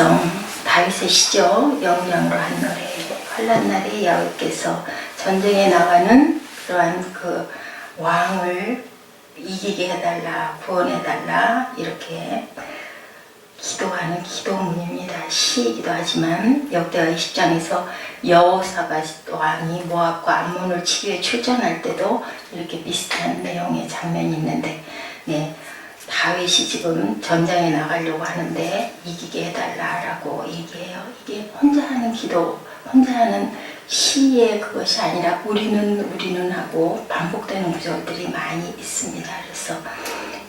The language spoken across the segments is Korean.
백성 다윗의 시죠. 영령으로 한 노래. 환난 날에 야훼께서 전쟁에 나가는 그러한 그 왕을 이기게 해달라, 구원해달라, 이렇게 기도하는 기도문입니다. 시이기도 하지만 역대하 20장에서 여호사밧 왕이 모압과 암몬을 치유에 출전할 때도 이렇게 비슷한 내용의 장면이 있는데, 다윗이 지금 전장에 나가려고 하는데 이기게 해달라라고 얘기해요. 이게 혼자 하는 기도, 혼자 하는 시의 그것이 아니라 우리는 하고 반복되는 구절들이 많이 있습니다. 그래서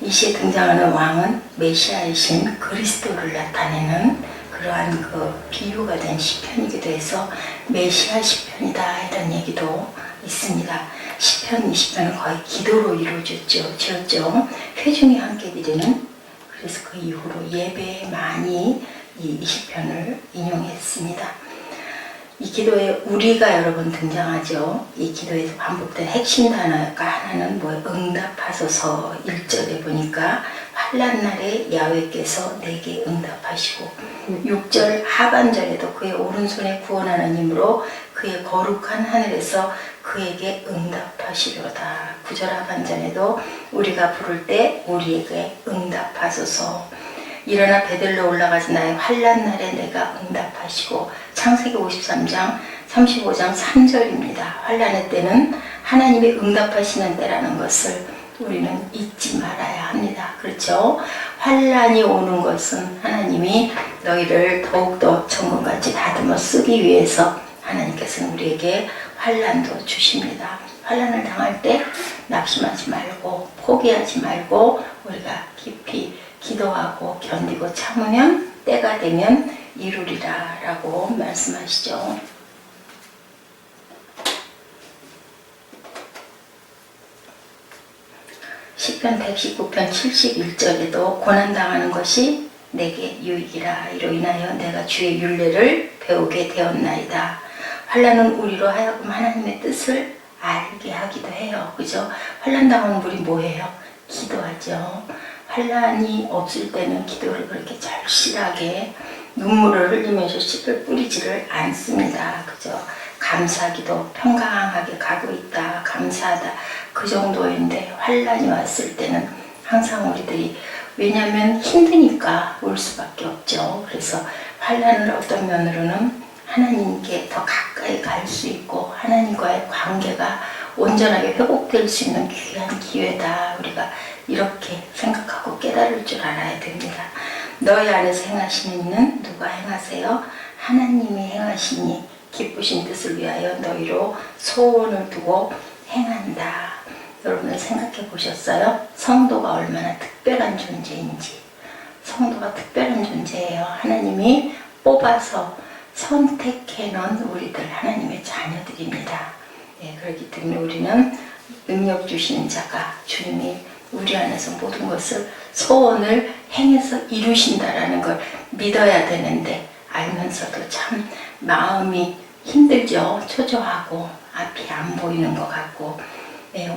이 시에 등장하는 왕은 메시아이신 그리스도를 나타내는 그러한 그 비유가 된 시편이기도 해서 메시아 시편이다, 이런 얘기도 있습니다. 시편 20편은 거의 기도로 이루어졌죠. 회중이 함께 드리는, 그래서 그 이후로 예배에 많이 이 20편을 인용했습니다. 이 기도에 우리가 여러 번 등장하죠. 이 기도에서 반복된 핵심 단어가 하나는 응답하소서. 1절에 보니까 환난 날에 야훼께서 내게 응답하시고, 6절 하반절에도 그의 오른손에 구원하는 힘으로 그의 거룩한 하늘에서 그에게 응답하시려다. 9절 하반절에도 우리가 부를 때 우리에게 응답하소서. 일어나 베들로 올라가서 나의 환난 날에 내가 응답하시고, 창세기 53장 35장 3절입니다. 환난의 때는 하나님이 응답하시는 때라는 것을 우리는 잊지 말아야 합니다. 그렇죠? 환난이 오는 것은 하나님이 너희를 더욱더 천국같이 다듬어 쓰기 위해서 하나님께서는 우리에게 환난도 주십니다. 환난을 당할 때 낙심하지 말고 포기하지 말고 우리가 깊이 기도하고 견디고 참으면 때가 되면 이루리라 라고 말씀하시죠. 시편 119편 71절에도 고난당하는 것이 내게 유익이라. 이로 인하여 내가 주의 율례를 배우게 되었나이다. 환난은 우리로 하여금 하나님의 뜻을 알게 하기도 해요. 그죠? 환난당하는 우리 뭐해요? 기도하죠. 환난이 없을 때는 기도를 그렇게 절실하게 눈물을 흘리면서 씨를 뿌리지를 않습니다. 그죠? 감사기도 평강하게 가고 있다, 감사하다, 그 정도인데 환난이 왔을 때는 항상 우리들이, 왜냐하면 힘드니까 올 수밖에 없죠. 그래서 환난을 어떤 면으로는 하나님께 더 가까이 갈 수 있고 하나님과의 관계가 온전하게 회복될 수 있는 귀한 기회다. 우리가 이렇게 생각하고 깨달을 줄 알아야 됩니다. 너희 안에서 행하시는 이는 누가 행하세요? 하나님이 행하시니 기쁘신 뜻을 위하여 너희로 소원을 두고 행한다. 여러분들 생각해 보셨어요? 성도가 얼마나 특별한 존재인지. 성도가 특별한 존재예요. 하나님이 뽑아서 선택해 놓은 우리들 하나님의 자녀들입니다. 그렇기 때문에 우리는 능력 주시는 자가 주님이 우리 안에서 모든 것을 소원을 행해서 이루신다라는 걸 믿어야 되는데, 알면서도 참 마음이 힘들죠. 초조하고 앞이 안 보이는 것 같고,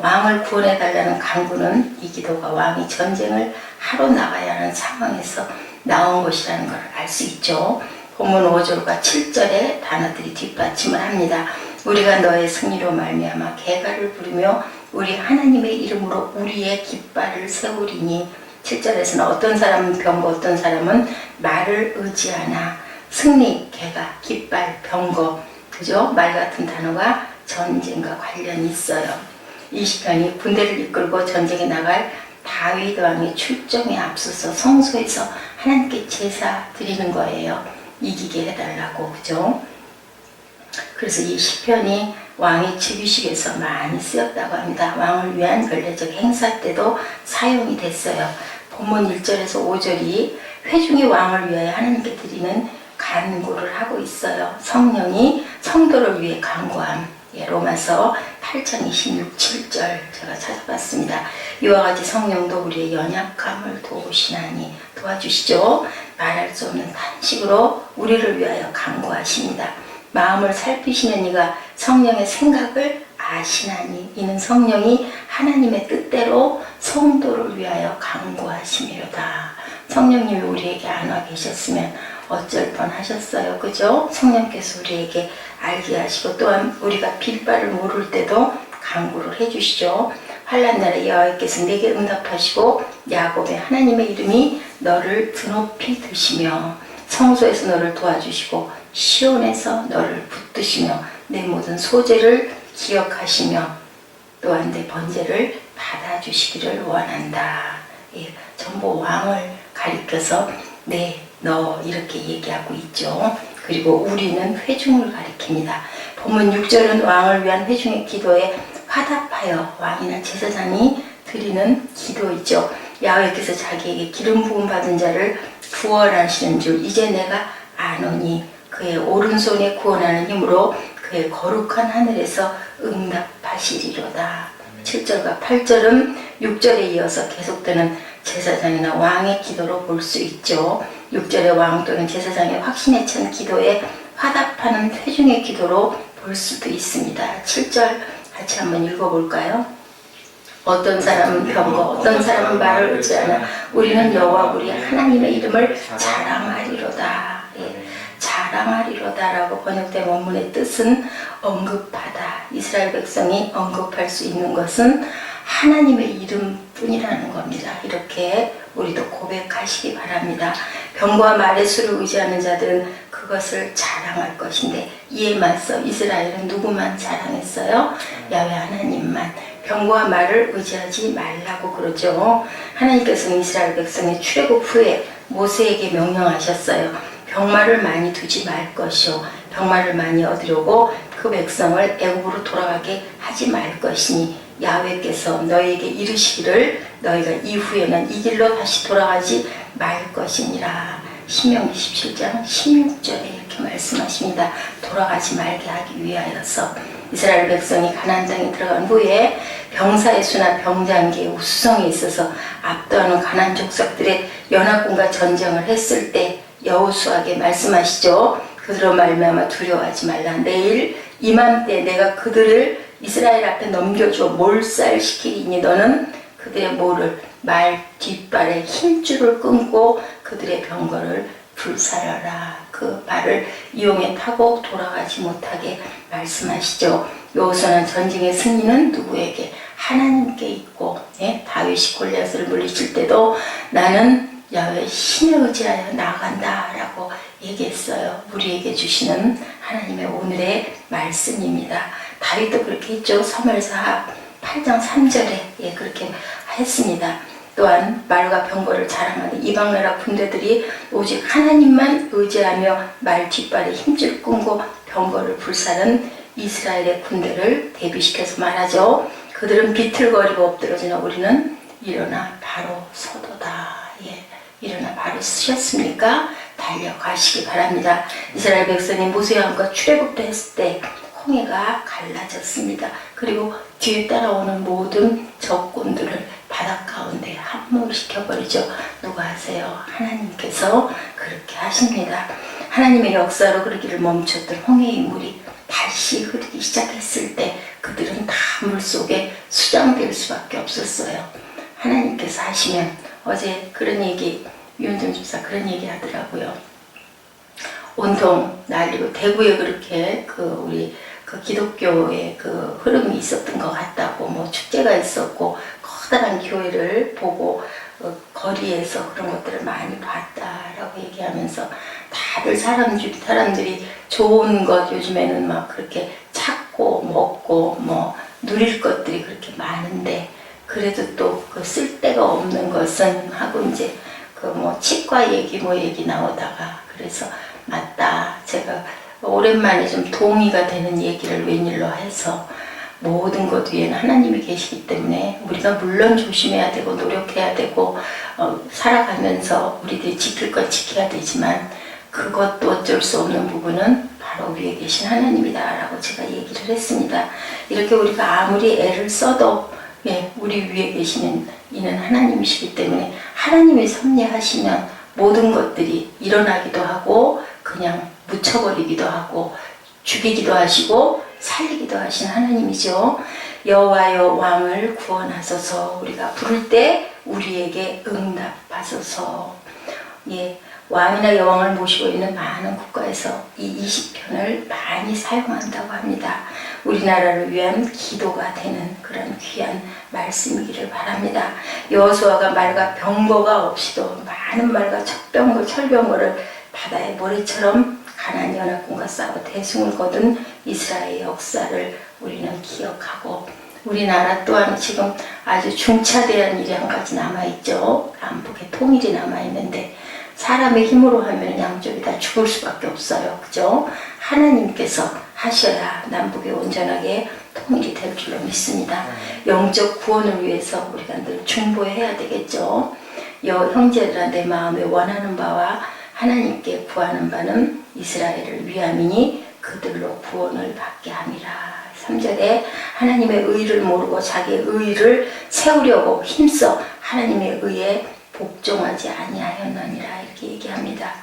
왕을 구원해달라는 간구는 이 기도가 왕이 전쟁을 하러 나가야 하는 상황에서 나온 것이라는 걸 알 수 있죠. 본문 5절과 7절의 단어들이 뒷받침을 합니다. 우리가 너의 승리로 말미암아 개가를 부르며 우리 하나님의 이름으로 우리의 깃발을 세우리니. 7절에서는 어떤 사람은 병거, 어떤 사람은 말을 의지하나. 승리, 개가, 깃발, 병거, 그죠? 말 같은 단어가 전쟁과 관련이 있어요. 이 시편이 군대를 이끌고 전쟁에 나갈 다윗 왕의 출정에 앞서서 성소에서 하나님께 제사 드리는 거예요. 이기게 해달라고, 그죠? 그래서 이 시편이 왕의 즉위식에서 많이 쓰였다고 합니다. 왕을 위한 연례적 행사 때도 사용이 됐어요. 본문 1절에서 5절이 회중이 왕을 위하여 하나님께 드리는 간구를 하고 있어요. 성령이 성도를 위해 간구함. 로마서 8장 26, 7절 제가 찾아봤습니다. 이와 같이 성령도 우리의 연약함을 도우시나니, 도와주시죠. 말할 수 없는 탄식으로 우리를 위하여 간구하십니다. 마음을 살피시는 이가 성령의 생각을 아시나니, 이는 성령이 하나님의 뜻대로 성도를 위하여 간구하심이로다. 성령님이 우리에게 안 와 계셨으면 어쩔 뻔하셨어요. 그죠? 성령께서 우리에게 알게 하시고 또한 우리가 빌 바를 모를 때도 간구를 해주시죠. 환난 날에 여호와께서 내게 응답하시고 야곱의 하나님의 이름이 너를 드높이 드시며 성소에서 너를 도와주시고 시온에서 너를 붙드시며 내 모든 소재를 기억하시며 또한 내 번제를 받아주시기를 원한다. 예, 전부 왕을 가리켜서 너 이렇게 얘기하고 있죠. 그리고 우리는 회중을 가리킵니다. 본문 6절은 왕을 위한 회중의 기도에 화답하여 왕이나 제사장이 드리는 기도이죠. 야훼께서 자기에게 기름 부음 받은 자를 구원하시는 줄 이제 내가 아노니 그의 오른손에 구원하는 힘으로 그의 거룩한 하늘에서 응답하시리로다. 7절과 8절은 6절에 이어서 계속되는 제사장이나 왕의 기도로 볼 수 있죠. 6절의 왕 또는 제사장의 확신에 찬 기도에 화답하는 회중의 기도로 볼 수도 있습니다. 7절 같이 한번 읽어볼까요? 어떤 사람은 병거, 어떤 사람은 말을 의지하나 우리는 여호와 우리 하나님의 이름을 자랑하리로다. 예, 자랑하리로다라고 번역된 원문의 뜻은 언급하다. 이스라엘 백성이 언급할 수 있는 것은 하나님의 이름뿐이라는 겁니다. 이렇게 우리도 고백하시기 바랍니다. 병과 말의 수를 의지하는 자들은 그것을 자랑할 것인데 이에 맞서 이스라엘은 누구만 자랑했어요? 야훼 하나님만. 병과 말을 의지하지 말라고 그러죠. 하나님께서는 이스라엘 백성의 출애굽 후에 모세에게 명령하셨어요. 병마를 많이 두지 말 것이요 병마를 많이 얻으려고 그 백성을 애굽으로 돌아가게 하지 말 것이니 야훼께서 너희에게 이르시기를 너희가 이후에는 이 길로 다시 돌아가지 말 것이니라. 신명기 17장 16절에 이렇게 말씀하십니다. 돌아가지 말게 하기 위하여서. 이스라엘 백성이 가나안 땅에 들어간 후에 병사의 수나 병장기의 우수성에 있어서 압도하는 가나안 족속들의 연합군과 전쟁을 했을 때 여호수아에게 말씀하시죠. 그들로 말미암아 두려워하지 말라. 내일 이맘때 내가 그들을 이스라엘 앞에 넘겨줘 몰살시키리니 너는 그들의 모를 말 뒷발에 힘줄을 끊고 그들의 병거를 불살라라. 그 발을 이용해 타고 돌아가지 못하게 말씀하시죠. 여호수아는 전쟁의 승리는 누구에게? 하나님께 있고, 예? 다윗이 골리앗을 물리칠 때도 나는 야훼 신에 의지하여 나아간다 라고 얘기했어요. 우리에게 주시는 하나님의 오늘의 말씀입니다. 다윗도 그렇게 했죠. 사무엘상 8장 3절에 예, 그렇게 했습니다. 또한 말과 병거를 자랑하는 이방 나라 군대들이 오직 하나님만 의지하며 말 뒷발에 힘줄 끊고 병거를 불사른 이스라엘의 군대를 대비시켜서 말하죠. 그들은 비틀거리고 엎드러지나 우리는 일어나 바로 서도다. 예, 일어나 바로 서셨습니까? 달려가시기 바랍니다. 이스라엘 백성이 모세와 함께 출애굽도 했을 때 홍해가 갈라졌습니다. 그리고 뒤에 따라오는 모든 적군들을 바닷 가운데 함몰시켜버리죠. 누가 하세요? 하나님께서 그렇게 하십니다. 하나님의 역사로 그러기를 멈췄던 홍해의 물이 다시 흐르기 시작했을 때 그들은 다 물속에 수장될 수밖에 없었어요. 하나님께서 하시면 어제 그런 얘기 유은정 집사 그런 얘기 하더라고요. 온통 난리고 대구에 그렇게 우리 기독교의 흐름이 있었던 것 같다고 뭐 축제가 있었고 커다란 교회를 보고 거리에서 그런 것들을 많이 봤다라고 얘기하면서 다들 사람들이 좋은 것 요즘에는 막 그렇게 찾고 먹고 뭐 누릴 것들이 그렇게 많은데 그래도 또 쓸데가 없는 것은 하고 이제 뭐 치과 얘기 뭐 얘기 나오다가 그래서 맞다 제가 오랜만에 좀 동의가 되는 얘기를 웬일로 해서 모든 것 위에는 하나님이 계시기 때문에 우리가 물론 조심해야 되고 노력해야 되고 살아가면서 우리들이 지킬 건 지켜야 되지만 그것도 어쩔 수 없는 부분은 바로 위에 계신 하나님이다 라고 제가 얘기를 했습니다. 이렇게 우리가 아무리 애를 써도 예, 우리 위에 계시는 이는 하나님이시기 때문에 하나님이 섭리하시면 모든 것들이 일어나기도 하고 그냥 묻혀버리기도 하고 죽이기도 하시고 살리기도 하신 하나님이죠. 여호와여 왕을 구원하소서. 우리가 부를 때 우리에게 응답하소서. 예, 왕이나 여왕을 모시고 있는 많은 국가에서 이 20편을 많이 사용한다고 합니다. 우리나라를 위한 기도가 되는 그런 귀한 말씀이기를 바랍니다. 여호수아가 말과 병거가 없이도 많은 말과 척병거, 철병거를 바다의 모래처럼 가나안 연합군과 싸워 대승을 거둔 이스라엘의 역사를 우리는 기억하고, 우리나라 또한 지금 아주 중차대한 일이 한 가지 남아있죠. 남북의 통일이 남아있는데 사람의 힘으로 하면 양쪽이 다 죽을 수밖에 없어요. 그죠? 하나님께서 하셔야 남북이 온전하게 통일이 될 줄로 믿습니다. 영적 구원을 위해서 우리가 늘 중보해야 되겠죠. 형제들아, 내 마음에 원하는 바와 하나님께 구하는 바는 이스라엘을 위함이니 그들로 구원을 받게 함이라. 3절에 하나님의 의를 모르고 자기의 의를 세우려고 힘써 하나님의 의에 복종하지 아니하였느니라, 이렇게 얘기합니다.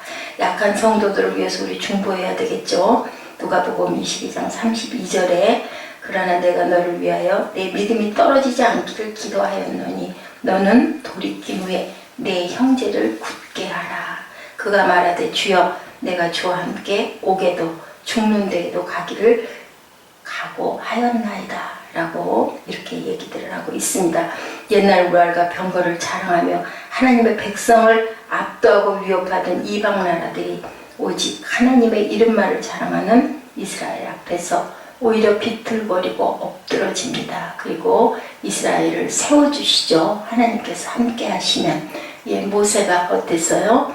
약한 성도들을 위해서 우리 중보해야 되겠죠. 누가복음 22장 32절에 그러나 내가 너를 위하여 내 믿음이 떨어지지 않기를 기도하였노니 너는 돌이킨 후에 내 형제를 굳게 하라. 그가 말하되 주여 내가 주와 함께 오게도 죽는 데에도 가기를 각오하였나이다 라고 이렇게 얘기들을 하고 있습니다. 옛날 우랄과 병거를 자랑하며 하나님의 백성을 압도하고 위협하던 이방 나라들이 오직 하나님의 이름만을 자랑하는 이스라엘 앞에서 오히려 비틀거리고 엎드러집니다. 그리고 이스라엘을 세워주시죠. 하나님께서 함께 하시면. 모세가 어땠어요?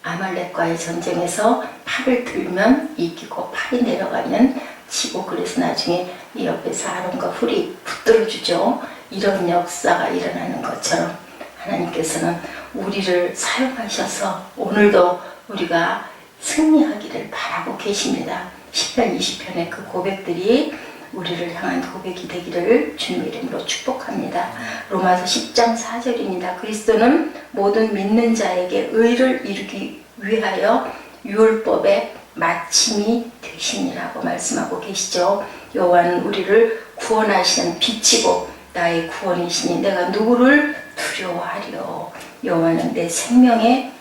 아말렉과의 전쟁에서 팔을 들면 이기고 팔이 내려가면 지고, 그래서 나중에 이 옆에서 아론과 훌이 붙들어주죠. 이런 역사가 일어나는 것처럼 하나님께서는 우리를 사용하셔서 오늘도 우리가 승리하기를 바라고 계십니다. 10편 20편의 그 고백들이 우리를 향한 고백이 되기를 주님의 이름으로 축복합니다. 로마서 10장 4절입니다. 그리스도는 모든 믿는 자에게 의를 이루기 위하여 율법의 마침이 되시니라고 말씀하고 계시죠. 여호와는 우리를 구원하시는 빛이고 나의 구원이시니 내가 누구를 두려워하리요. 여호와는 내 생명의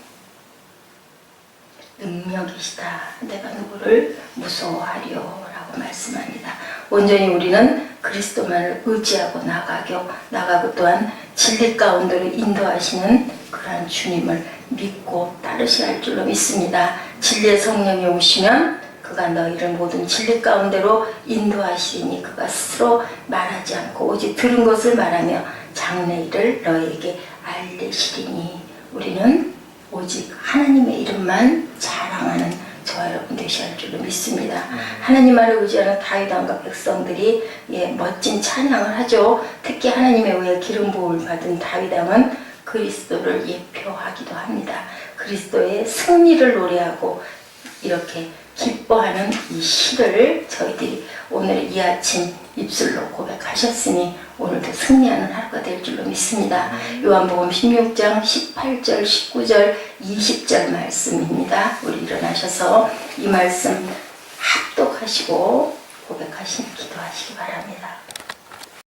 능력이시다. 내가 누구를 무서워하리요 라고 말씀합니다. 온전히 우리는 그리스도만을 의지하고 나가고 또한 진리 가운데로 인도하시는 그러한 주님을 믿고 따르셔야 할 줄로 믿습니다. 진리의 성령이 오시면 그가 너희를 모든 진리 가운데로 인도하시니 그가 스스로 말하지 않고 오직 들은 것을 말하며 장래일을 너희에게 알리시리니. 우리는 오직 하나님의 이름만 자랑하는 저와 여러분 되셔야 할 줄로 믿습니다. 하나님만을 의지하는 다윗 왕과 백성들이 멋진 찬양을 하죠. 특히 하나님에 의해 기름 부음을 받은 다윗 왕은 그리스도를 예표하기도 합니다. 그리스도의 승리를 노래하고 이렇게 기뻐하는 이 시를 저희들이 오늘 이 아침 입술로 고백하셨으니 오늘도 승리하는 하루가 될 줄로 믿습니다. 요한복음 16장 18절, 19절, 20절 말씀입니다. 우리 일어나셔서 이 말씀 합독하시고 고백하시는 기도하시기 바랍니다.